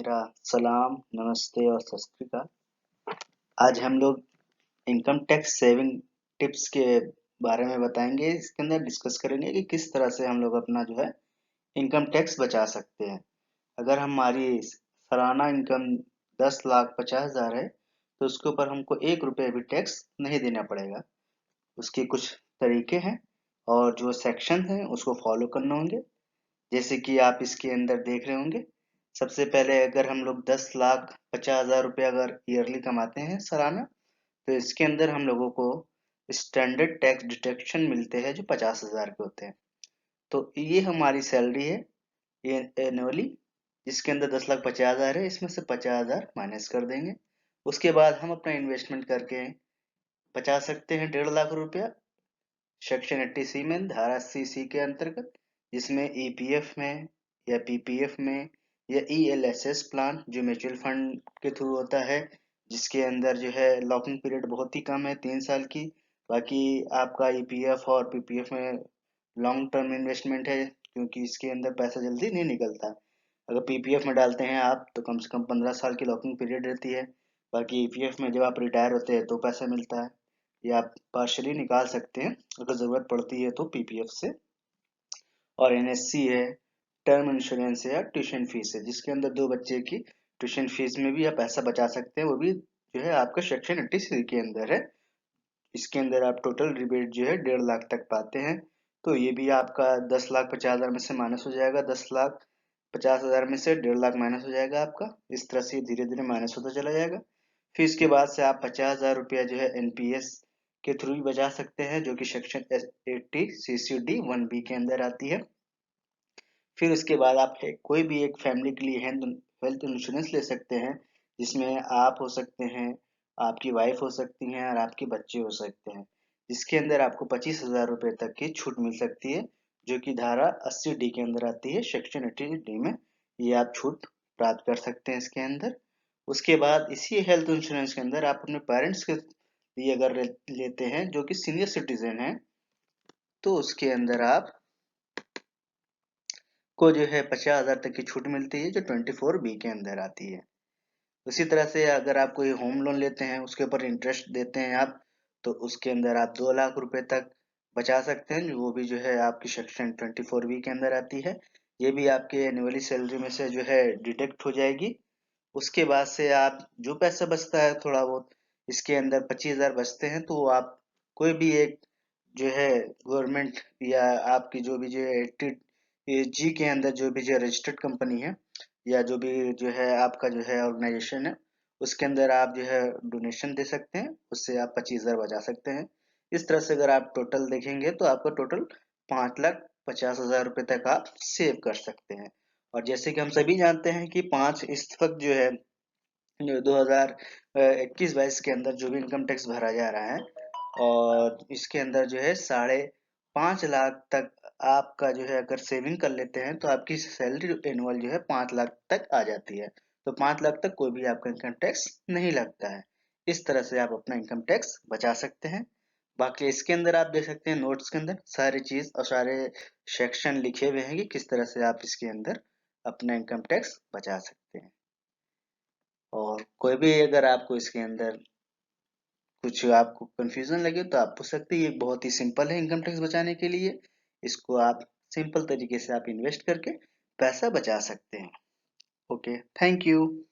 मेरा सलाम, नमस्ते और सत श्री अकाल। आज हम लोग इनकम टैक्स सेविंग टिप्स के बारे में बताएंगे। इसके अंदर डिस्कस करेंगे कि किस तरह से हम लोग अपना जो है इनकम टैक्स बचा सकते हैं। अगर हमारी सालाना इनकम 10,50,000 है तो उसके ऊपर हमको 1 रुपये भी टैक्स नहीं देना पड़ेगा। उसके कुछ तरीके हैं और जो सेक्शन हैं उसको फॉलो करना होंगे। जैसे कि आप इसके अंदर देख रहे होंगे, सबसे पहले अगर हम लोग 10,50,000 रुपये अगर ईयरली कमाते हैं सालाना, तो इसके अंदर हम लोगों को स्टैंडर्ड टैक्स डिडक्शन मिलते हैं जो 50,000 के होते हैं। तो ये हमारी सैलरी है ये एनुअली, जिसके अंदर 10,50,000 है, इसमें से 50,000 माइनस कर देंगे। उसके बाद हम अपना इन्वेस्टमेंट करके बचा सकते हैं 1.5 लाख रुपया सेक्शन 80C में, धारा 80C के अंतर्गत, जिसमें ईपीएफ में या पीपीएफ में या ईएलएसएस प्लान जो म्यूचुअल फंड के थ्रू होता है, जिसके अंदर जो है लॉकिंग पीरियड बहुत ही कम है 3 साल की। बाकी आपका ईपीएफ और पीपीएफ में लॉन्ग टर्म इन्वेस्टमेंट है, क्योंकि इसके अंदर पैसा जल्दी नहीं निकलता। अगर पीपीएफ में डालते हैं आप तो कम से कम 15 साल की लॉकिंग पीरियड रहती है। बाकी ईपीएफ में जब आप रिटायर होते हैं तो पैसा मिलता है, या आप पार्शली निकाल सकते हैं अगर जरूरत पड़ती है तो पीपीएफ से। और एनएससी है, टर्म इंश्योरेंस है या ट्यूशन फीस है, जिसके अंदर 2 बच्चे की ट्यूशन फीस में भी आप पैसा बचा सकते हैं, वो भी जो है आपका सेक्शन 80C के अंदर है। इसके अंदर आप टोटल रिबेट जो है 1.5 लाख तक पाते हैं। तो ये भी आपका 10,50,000 में से माइनस हो जाएगा, 10,50,000 में से 1.5 लाख माइनस हो जाएगा आपका। इस तरह से धीरे धीरे माइनस होता चला जाएगा। फिर इसके बाद से आप 50,000 रुपया जो है एनपीएस के थ्रू भी बचा सकते हैं, जो कि सेक्शन 80CCD 1B के अंदर आती है। फिर उसके बाद आप कोई भी एक फैमिली के लिए हेल्थ इंश्योरेंस ले सकते हैं, जिसमें आप हो सकते हैं, आपकी वाइफ हो सकती हैं और आपके बच्चे हो सकते हैं, जिसके अंदर आपको 25,000 रुपये तक की छूट मिल सकती है, जो कि धारा 80D के अंदर आती है, सेक्शन 80D में ये आप छूट प्राप्त कर सकते हैं इसके अंदर। उसके बाद इसी हेल्थ इंश्योरेंस के अंदर आप अपने पेरेंट्स के लिए अगर लेते हैं जो कि सीनियर सिटीजन है, तो उसके अंदर आप को जो है 50,000 तक की छूट मिलती है, जो 24B के अंदर आती है। उसी तरह से अगर आप कोई होम लोन लेते हैं, उसके ऊपर इंटरेस्ट देते हैं आप, तो उसके अंदर आप 2 लाख रुपए तक बचा सकते हैं, वो भी जो है आपकी सेक्शन 24B के अंदर आती है। ये भी आपके एनुअली सैलरी में से जो है डिडक्ट हो जाएगी। उसके बाद से आप जो पैसा बचता है थोड़ा बहुत, इसके अंदर 25,000 बचते हैं, तो वो आप कोई भी एक जो है गवर्नमेंट या आपकी जो भी जो है जी के अंदर जो भी जो रजिस्टर्ड कंपनी है, या जो भी जो है आपका जो है ऑर्गेनाइजेशन है, उसके अंदर आप जो है डोनेशन दे सकते हैं, उससे आप 25,000 बचा सकते हैं। इस तरह से अगर आप टोटल देखेंगे तो आपका टोटल 5,50,000 रुपये तक आप सेव कर सकते हैं। और जैसे कि हम सभी जानते हैं कि पाँच इस वक्त जो है 2021-22 के अंदर जो भी इनकम टैक्स भरा जा रहा है, और इसके अंदर जो है 5.5 लाख तक आपका जो है अगर सेविंग कर लेते हैं तो आपकी सैलरी एनुअल जो है 5 लाख तक आ जाती है। तो 5 लाख तक कोई भी आपका इनकम टैक्स नहीं लगता है। इस तरह से आप अपना इनकम टैक्स बचा सकते हैं। बाकी इसके अंदर आप देख सकते हैं नोट्स के अंदर सारी चीज और सारे सेक्शन लिखे हुए हैं कि किस तरह से आप इसके अंदर अपना इनकम टैक्स बचा सकते हैं। और कोई भी अगर आपको इसके अंदर कुछ आपको कंफ्यूजन लगे तो आप पूछ सकते हैं। ये बहुत ही सिंपल है इनकम टैक्स बचाने के लिए। इसको आप सिंपल तरीके से आप इन्वेस्ट करके पैसा बचा सकते हैं। Okay, thank you.